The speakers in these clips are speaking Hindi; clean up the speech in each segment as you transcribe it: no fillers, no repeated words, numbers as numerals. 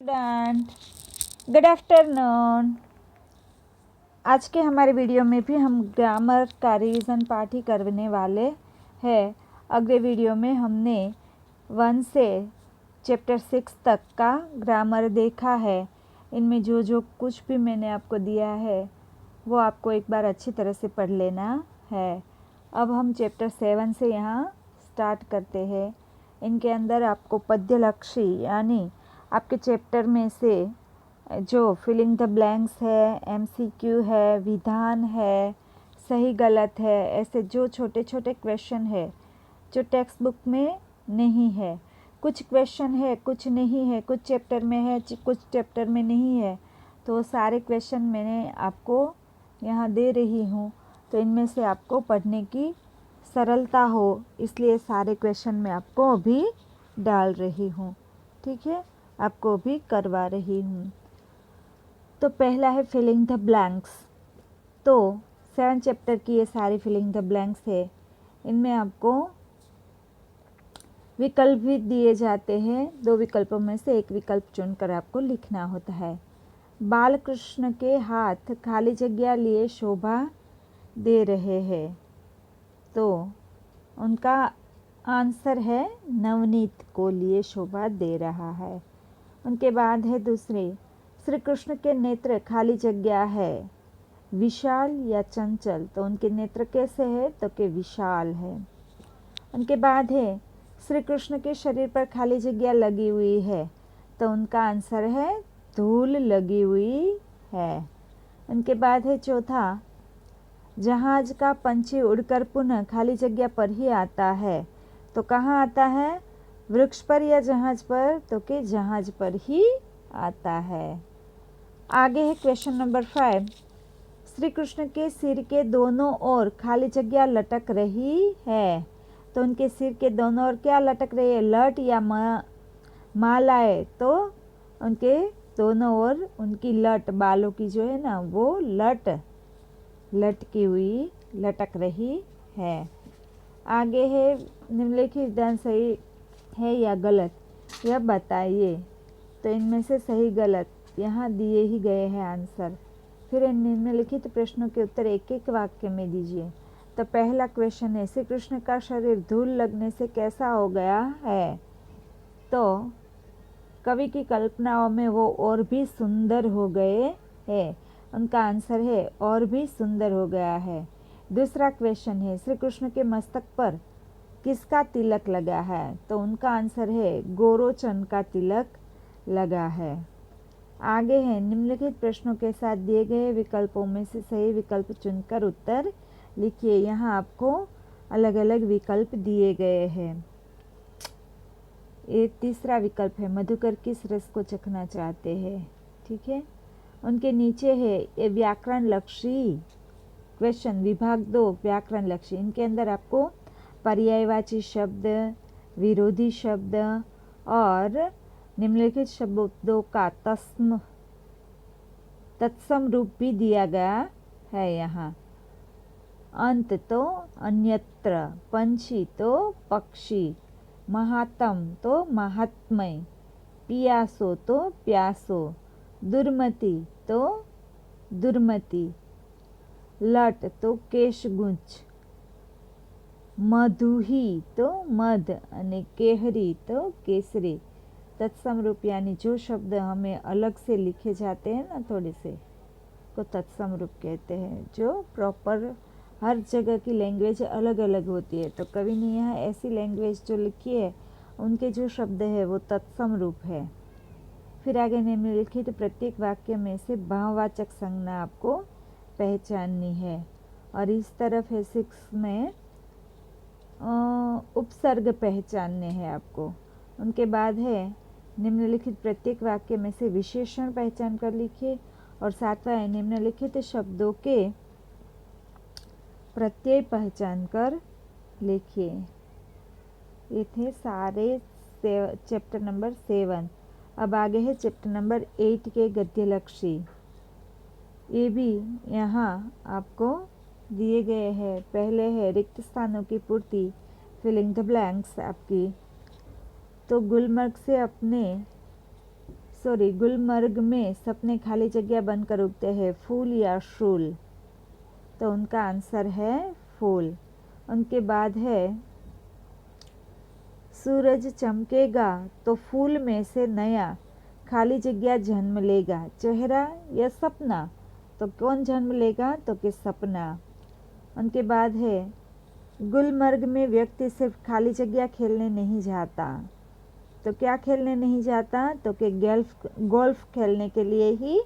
Student, good afternoon. आज के हमारे वीडियो में भी हम ग्रामर का रिवीजन पाठ ही करने वाले हैं। अगले वीडियो में हमने 1 से चैप्टर 6 तक का ग्रामर देखा है। इनमें जो जो कुछ भी मैंने आपको दिया है वो आपको एक बार अच्छी तरह से पढ़ लेना है। अब हम चैप्टर 7 से यहाँ स्टार्ट करते हैं। इनके अंदर आपको पद्यलक्षी यानी आपके चैप्टर में से जो फिलिंग द ब्लैंक्स है, एमसीक्यू है, विधान है, सही गलत है, ऐसे जो छोटे छोटे क्वेश्चन है जो टेक्स्ट बुक में नहीं है। कुछ क्वेश्चन है, कुछ नहीं है, कुछ चैप्टर में है, कुछ चैप्टर में नहीं है। तो वो सारे क्वेश्चन मैंने आपको यहाँ दे रही हूँ, तो इनमें से आपको पढ़ने की सरलता हो इसलिए सारे क्वेश्चन मैं आपको अभी डाल रही हूँ। ठीक है, आपको भी करवा रही हूँ। तो पहला है फिलिंग द ब्लैंक्स। तो 7 चैप्टर की ये सारी फिलिंग द ब्लैंक्स है। इनमें आपको विकल्प भी दिए जाते हैं। 2 विकल्पों में से एक विकल्प चुनकर आपको लिखना होता है। बाल कृष्ण के हाथ खाली जगह लिए शोभा दे रहे हैं। तो उनका आंसर है नवनीत को लिए शोभा दे रहा है। उनके बाद है दूसरे, श्री कृष्ण के नेत्र खाली जगह है, विशाल या चंचल। तो उनके नेत्र कैसे है तो के विशाल है। उनके बाद है श्री कृष्ण के शरीर पर खाली जगह लगी हुई है। तो उनका आंसर है धूल लगी हुई है। उनके बाद है चौथा, जहाज का पंछी उड़कर पुनः खाली जगह पर ही आता है। तो कहाँ आता है, वृक्ष पर या जहाज पर तो के जहाज पर ही आता है। आगे है क्वेश्चन नंबर 5, श्री कृष्ण के सिर के दोनों ओर खाली जगह लटक रही है। तो उनके सिर के दोनों ओर क्या लटक रही है, लट या मालाएं। तो उनके दोनों ओर उनकी लट, बालों की जो है ना वो लटकी हुई लटक रही है। आगे है निम्नलिखित विधान सही है या गलत, यह बताइए। तो इनमें से सही गलत यहाँ दिए ही गए हैं आंसर। फिर इन निम्नलिखित प्रश्नों के उत्तर एक एक वाक्य में दीजिए। तो पहला क्वेश्चन है, श्री कृष्ण का शरीर धूल लगने से कैसा हो गया है। तो कवि की कल्पनाओं में वो और भी सुंदर हो गए हैं। उनका आंसर है और भी सुंदर हो गया है। दूसरा क्वेश्चन है, श्री कृष्ण के मस्तक पर किसका तिलक लगा है। तो उनका आंसर है गोरोचन का तिलक लगा है। आगे है, निम्नलिखित प्रश्नों के साथ दिए गए विकल्पों में से सही विकल्प चुनकर उत्तर लिखिए। यहाँ आपको अलग अलग विकल्प दिए गए हैं। ये तीसरा विकल्प है, मधुकर किस रस को चखना चाहते हैं। ठीक है, उनके नीचे है ये व्याकरण लक्षी क्वेश्चन, विभाग 2 व्याकरण लक्षी। इनके अंदर आपको पर्यायवाची शब्द, विरोधी शब्द और निम्नलिखित शब्दों का तत्सम रूप भी दिया गया है। यहाँ अंत तो अन्यत्र, पंछी तो पक्षी, महात्म तो महात्मय, पियासो तो प्यासो, दुर्मति तो दुर्मति, लट तो केशगुंज, मधुही तो मध અને केहरी तो केसरी। तत्सम रूप यानी जो शब्द हमें अलग से लिखे जाते हैं ना थोड़े से, को तत्सम रूप कहते हैं। जो प्रॉपर हर जगह की लैंग्वेज अलग अलग होती है, तो कवि ने यहाँ ऐसी लैंग्वेज जो लिखी है उनके जो शब्द है वो तत्सम रूप है। फिर आगे निम्नलिखित प्रत्येक वाक्य में से भाववाचक संज्ञा आपको पहचाननी है। और इस तरफ है 6 में उपसर्ग पहचानने हैं आपको। उनके बाद है निम्नलिखित प्रत्येक वाक्य में से विशेषण पहचान कर लिखिए। और 7वां है, निम्नलिखित शब्दों के प्रत्यय पहचान कर लिखिए। ये थे सारे चैप्टर नंबर 7। अब आगे है चैप्टर नंबर 8 के गद्यलक्षी। ये भी यहाँ आपको दिए गए हैं। पहले है रिक्त स्थानों की पूर्ति, फिलिंग द ब्लैंक्स आपकी। तो गुलमर्ग से अपने गुलमर्ग में सपने खाली जगह बनकर उगते हैं, फूल या शूल? तो उनका आंसर है फूल। उनके बाद है सूरज चमकेगा तो फूल में से नया खाली जगह जन्म लेगा, चेहरा या सपना? तो कौन जन्म लेगा? तो कि सपना। उनके बाद है गुलमर्ग में व्यक्ति सिर्फ खाली जगह खेलने नहीं जाता, तो क्या खेलने नहीं जाता? तो कि गोल्फ खेलने के लिए ही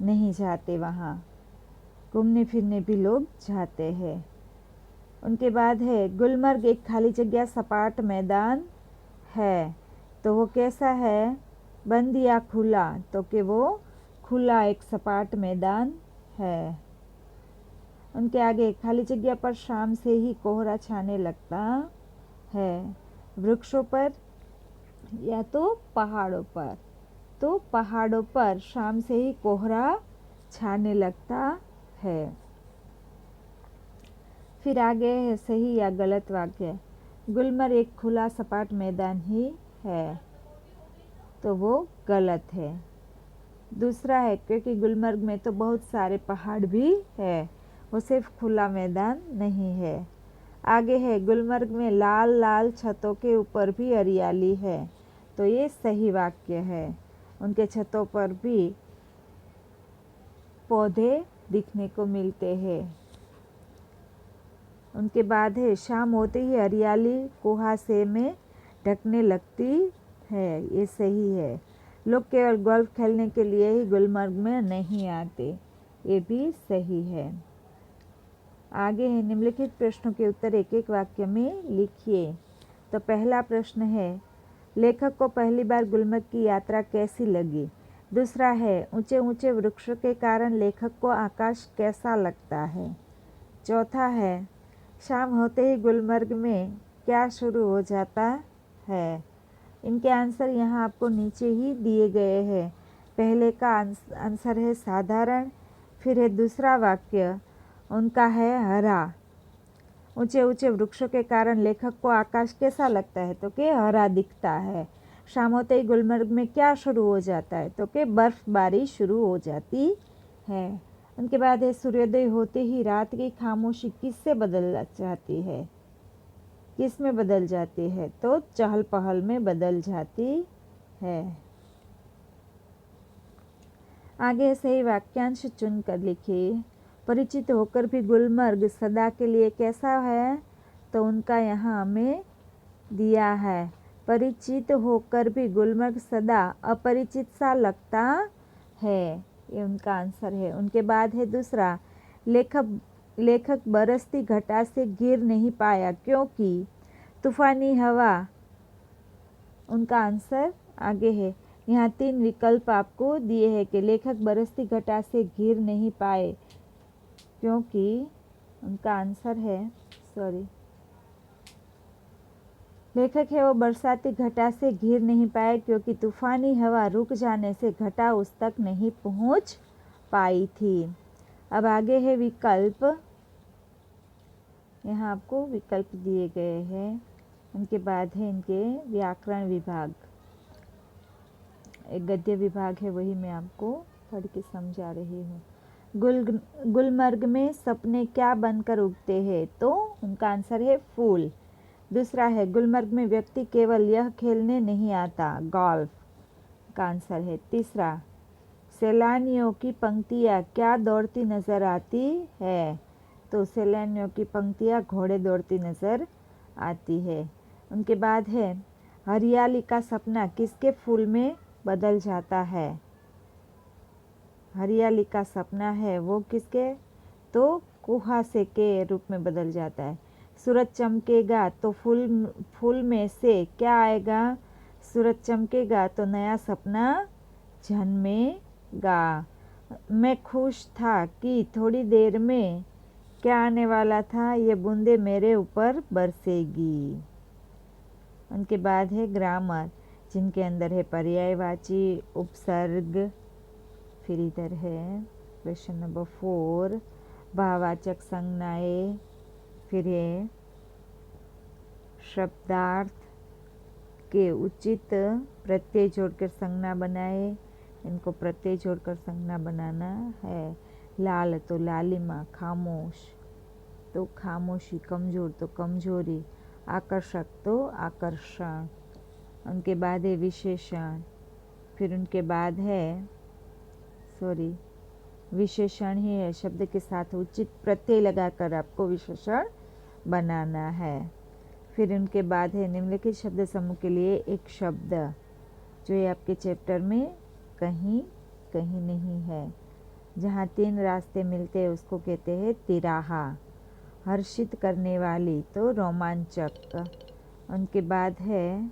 नहीं जाते, वहाँ घूमने फिरने भी लोग जाते हैं। उनके बाद है गुलमर्ग एक खाली जगह सपाट मैदान है, तो वो कैसा है? बंद या खुला? तो कि वो खुला एक सपाट मैदान है। उनके आगे खाली जगह पर शाम से ही कोहरा छाने लगता है, वृक्षों पर या तो पहाड़ों पर? तो पहाड़ों पर शाम से ही कोहरा छाने लगता है। फिर आगे है सही या गलत वाक्य। गुलमर्ग एक खुला सपाट मैदान ही है, तो वो गलत है। दूसरा है क्योंकि गुलमर्ग में तो बहुत सारे पहाड़ भी है, वो सिर्फ खुला मैदान नहीं है। आगे है गुलमर्ग में लाल लाल छतों के ऊपर भी हरियाली है, तो ये सही वाक्य है। उनके छतों पर भी पौधे दिखने को मिलते हैं। उनके बाद है शाम होते ही हरियाली कुहासे में ढकने लगती है, ये सही है। लोग केवल गोल्फ खेलने के लिए ही गुलमर्ग में नहीं आते, ये भी सही है। आगे है निम्नलिखित प्रश्नों के उत्तर एक एक वाक्य में लिखिए। तो पहला प्रश्न है लेखक को पहली बार गुलमर्ग की यात्रा कैसी लगी? दूसरा है ऊंचे ऊंचे वृक्षों के कारण लेखक को आकाश कैसा लगता है? चौथा है शाम होते ही गुलमर्ग में क्या शुरू हो जाता है? इनके आंसर यहाँ आपको नीचे ही दिए गए हैं। पहले का आंसर है साधारण, फिर है दूसरा वाक्य उनका है हरा। ऊंचे ऊंचे वृक्षों के कारण लेखक को आकाश कैसा लगता है? तो कि हरा दिखता है। शाम होते ही गुलमर्ग में क्या शुरू हो जाता है? तो कि बर्फबारी शुरू हो जाती है। उनके बाद है सूर्योदय होते ही रात की खामोशी किससे बदल जाती है? किस में बदल जाती है? तो चहल पहल में बदल जाती है। आगे सही वाक्यांश चुनकर लिखिए। परिचित होकर भी गुलमर्ग सदा के लिए कैसा है? तो उनका यहाँ हमें दिया है परिचित होकर भी गुलमर्ग सदा अपरिचित सा लगता है, ये उनका आंसर है। उनके बाद है दूसरा लेखक बरसती घटा से गिर नहीं पाया क्योंकि तूफानी हवा। उनका आंसर आगे है। यहाँ 3 विकल्प आपको दिए हैं कि लेखक बरसती घटा से गिर नहीं पाए क्योंकि उनका आंसर है लेखक है वो बरसाती घटा से घिर नहीं पाए क्योंकि तूफानी हवा रुक जाने से घटा उस तक नहीं पहुंच पाई थी। अब आगे है विकल्प। यहाँ आपको विकल्प दिए गए हैं। उनके बाद है इनके व्याकरण विभाग, एक गद्य विभाग है, वही मैं आपको पढ़ के समझा रही हूँ। गुलमर्ग में सपने क्या बनकर उगते हैं? तो उनका आंसर है फूल। दूसरा है गुलमर्ग में व्यक्ति केवल यह खेलने नहीं आता, गोल्फ का आंसर है। तीसरा सैलानियों की पंक्तियाँ क्या दौड़ती नजर आती है? तो सैलानियों की पंक्तियाँ घोड़े दौड़ती नजर आती है। उनके बाद है हरियाली का सपना किसके फूल में बदल जाता है? हरियाली का सपना है वो किसके? तो कुहासे के रूप में बदल जाता है। सूरज चमकेगा तो फूल में से क्या आएगा? सूरज चमकेगा तो नया सपना जन्मेगा। मैं खुश था कि थोड़ी देर में क्या आने वाला था, ये बूंदे मेरे ऊपर बरसेगी। उनके बाद है ग्रामर, जिनके अंदर है पर्यायवाची, उपसर्ग, फिर इधर है क्वेश्चन नंबर 4 भाववाचक संज्ञाएं, फिर है शब्दार्थ के उचित प्रत्यय जोड़कर संज्ञा बनाए, इनको प्रत्यय जोड़कर संज्ञा बनाना है। लाल तो लालिमा, खामोश तो खामोशी, कमजोर तो कमजोरी, आकर्षक तो आकर्षण। उनके बाद है विशेषण, फिर उनके बाद है विशेषण ही है, शब्द के साथ उचित प्रत्यय लगाकर आपको विशेषण बनाना है। फिर उनके बाद है निम्नलिखित शब्द समूह के लिए एक शब्द, जो ये आपके चैप्टर में कहीं कहीं नहीं है। जहाँ 3 रास्ते मिलते हैं उसको कहते हैं तिराहा। हर्षित करने वाली तो रोमांचक। उनके बाद है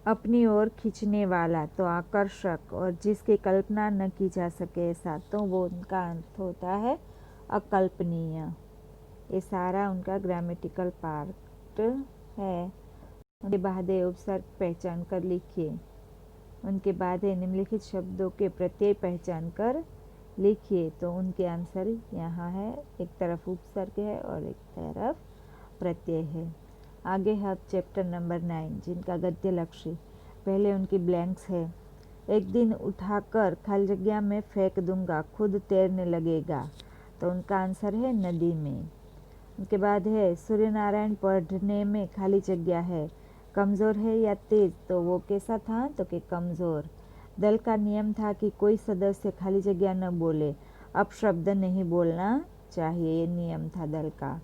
अपनी ओर खींचने वाला तो आकर्षक, और जिसकी कल्पना न की जा सके ऐसा तो वो उनका अर्थ होता है अकल्पनीय। ये सारा उनका ग्रामेटिकल पार्ट है। उनके बाद है उपसर्ग पहचान कर लिखिए। उनके बाद है निम्नलिखित शब्दों के प्रत्यय पहचान कर लिखिए। तो उनके आंसर यहाँ है, एक तरफ उपसर्ग है और एक तरफ प्रत्यय है। आगे है अब चैप्टर नंबर 9 जिनका गद्य लक्ष्य। पहले उनकी ब्लैंक्स है। एक दिन उठाकर खाली जगह में फेंक दूंगा, खुद तैरने लगेगा। तो उनका आंसर है नदी में। उनके बाद है सूर्य नारायण पढ़ने में खाली जगह है, कमज़ोर है या तेज, तो वो कैसा था, तो कि कमज़ोर। दल का नियम था कि कोई सदस्य खाली जगह न बोले, अपशब्द नहीं बोलना चाहिए, ये नियम था दल का।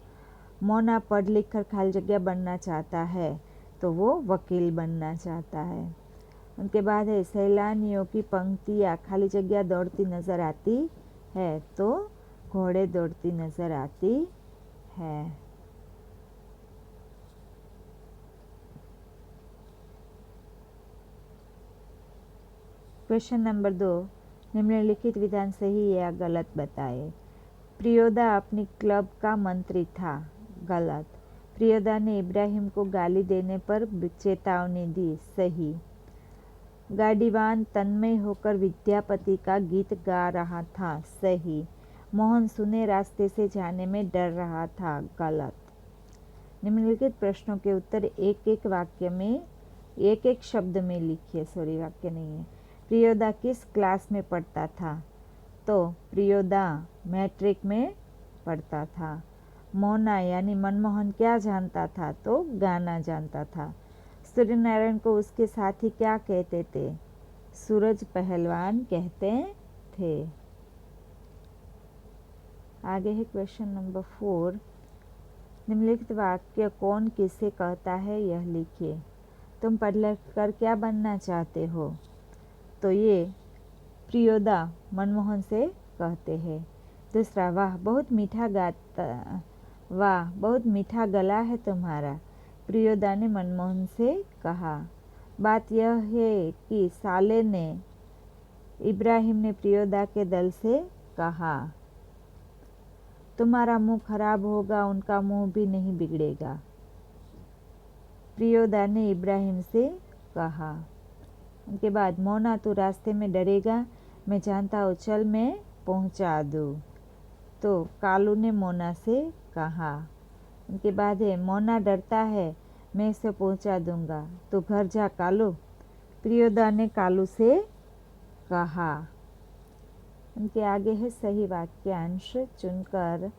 मोना पढ़ लिख कर खाली जगह बनना चाहता है, तो वो वकील बनना चाहता है। उनके बाद है सैलानियों की पंक्तियाँ खाली जगह दौड़ती नजर आती है, तो घोड़े दौड़ती नजर आती है। क्वेश्चन नंबर 2, निम्नलिखित विधान सही या गलत बताए। प्रियोदा अपनी क्लब का मंत्री था, गलत। प्रियोदा ने इब्राहिम को गाली देने पर चेतावनी दी, सही। गाड़ीवान तन्मय होकर विद्यापति का गीत गा रहा था, सही। मोहन सुने रास्ते से जाने में डर रहा था, गलत। निम्नलिखित प्रश्नों के उत्तर एक एक वाक्य में, एक एक शब्द में लिखिए, वाक्य नहीं है। प्रियोदा किस क्लास में पढ़ता था, तो प्रियोदा मैट्रिक में पढ़ता था। मोना यानी मनमोहन क्या जानता था, तो गाना जानता था। सूर्यनारायण को उसके साथी क्या कहते थे, सूरज पहलवान कहते थे। आगे है क्वेश्चन नंबर 4, निम्नलिखित वाक्य कौन किसे कहता है यह लिखिए। तुम पढ़ लिख कर क्या बनना चाहते हो, तो ये प्रियोदा मनमोहन से कहते हैं। दूसरा, वाह बहुत मीठा गाता, वाह बहुत मीठा गला है तुम्हारा, प्रियोदा ने मनमोहन से कहा। बात यह है कि साले ने, इब्राहिम ने प्रियोदा के दल से कहा, तुम्हारा मुंह खराब होगा, उनका मुंह भी नहीं बिगड़ेगा, प्रियोदा ने इब्राहिम से कहा। उनके बाद, मोना तू रास्ते में डरेगा, मैं जानता हूँ, चल मैं पहुँचा दूँ, तो कालू ने मोना से कहा। उनके बाद है मोना डरता है, मैं इसे पहुँचा दूँगा, तो घर जा कालू, प्रियोदा ने कालू से कहा। उनके आगे है सही वाक्यांश चुनकर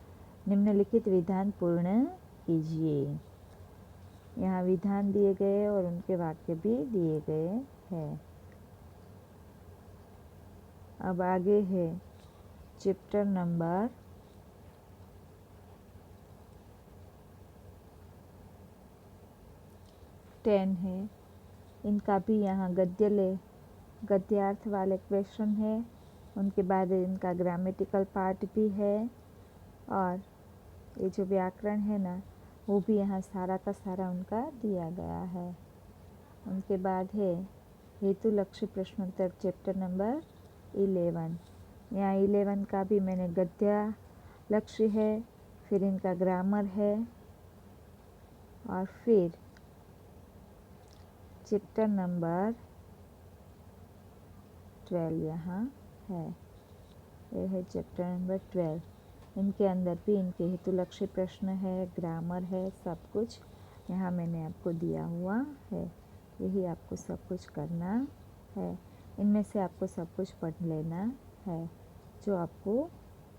निम्नलिखित विधान पूर्ण कीजिए। यहाँ विधान दिए गए और उनके वाक्य भी दिए गए हैं। अब आगे है चैप्टर नंबर 10 है। इनका भी यहाँ गद्यार्थ वाले क्वेश्चन है। उनके बाद इनका ग्रामेटिकल पार्ट भी है, और ये जो व्याकरण है ना, वो भी यहाँ सारा का सारा उनका दिया गया है। उनके बाद है हेतु लक्ष्य प्रश्नोत्तर चैप्टर नंबर 11। यहाँ 11 का भी मैंने गद्य लक्ष्य है, फिर इनका ग्रामर है, और फिर चैप्टर नंबर 12 यहाँ है। यह है चैप्टर नंबर 12। इनके अंदर भी इनके हेतु लक्ष्य प्रश्न है, ग्रामर है, सब कुछ यहाँ मैंने आपको दिया हुआ है। यही आपको सब कुछ करना है। इनमें से आपको सब कुछ पढ़ लेना है जो आपको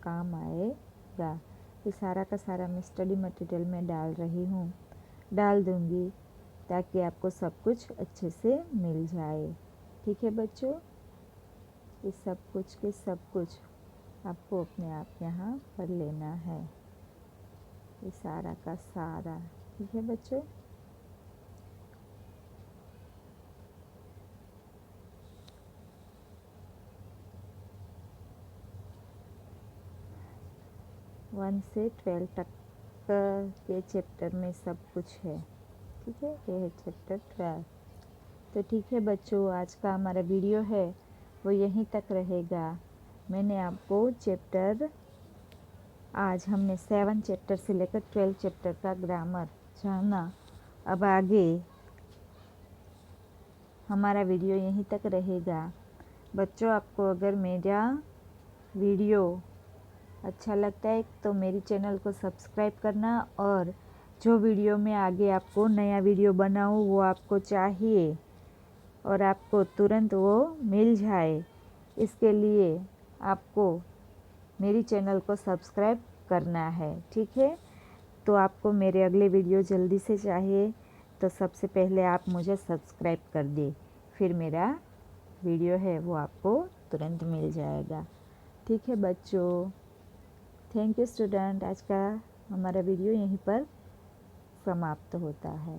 काम आएगा। ये सारा का सारा मैं स्टडी मटेरियल में डाल दूँगी ताकि आपको सब कुछ अच्छे से मिल जाए। ठीक है बच्चों, ये सब कुछ के सब कुछ आपको अपने आप यहाँ पढ़ लेना है, ये सारा का सारा। ठीक है बच्चों, वन से 12 तक के चैप्टर में सब कुछ है। ठीक है, ये है चैप्टर 12। तो ठीक है बच्चों, आज का हमारा वीडियो है वो यहीं तक रहेगा। मैंने आपको आज हमने 7 चैप्टर से लेकर 12 चैप्टर का ग्रामर जाना। अब आगे हमारा वीडियो यहीं तक रहेगा। बच्चों, आपको अगर मेरा वीडियो अच्छा लगता है तो मेरी चैनल को सब्सक्राइब करना, और जो वीडियो में आगे आपको नया वीडियो बनाऊँ वो आपको चाहिए और आपको तुरंत वो मिल जाए, इसके लिए आपको मेरी चैनल को सब्सक्राइब करना है। ठीक है, तो आपको मेरे अगले वीडियो जल्दी से चाहिए तो सबसे पहले आप मुझे सब्सक्राइब कर दे, फिर मेरा वीडियो है वो आपको तुरंत मिल जाएगा। ठीक है बच्चों, थैंक यू स्टूडेंट। आज का हमारा वीडियो यहीं पर समाप्त होता है।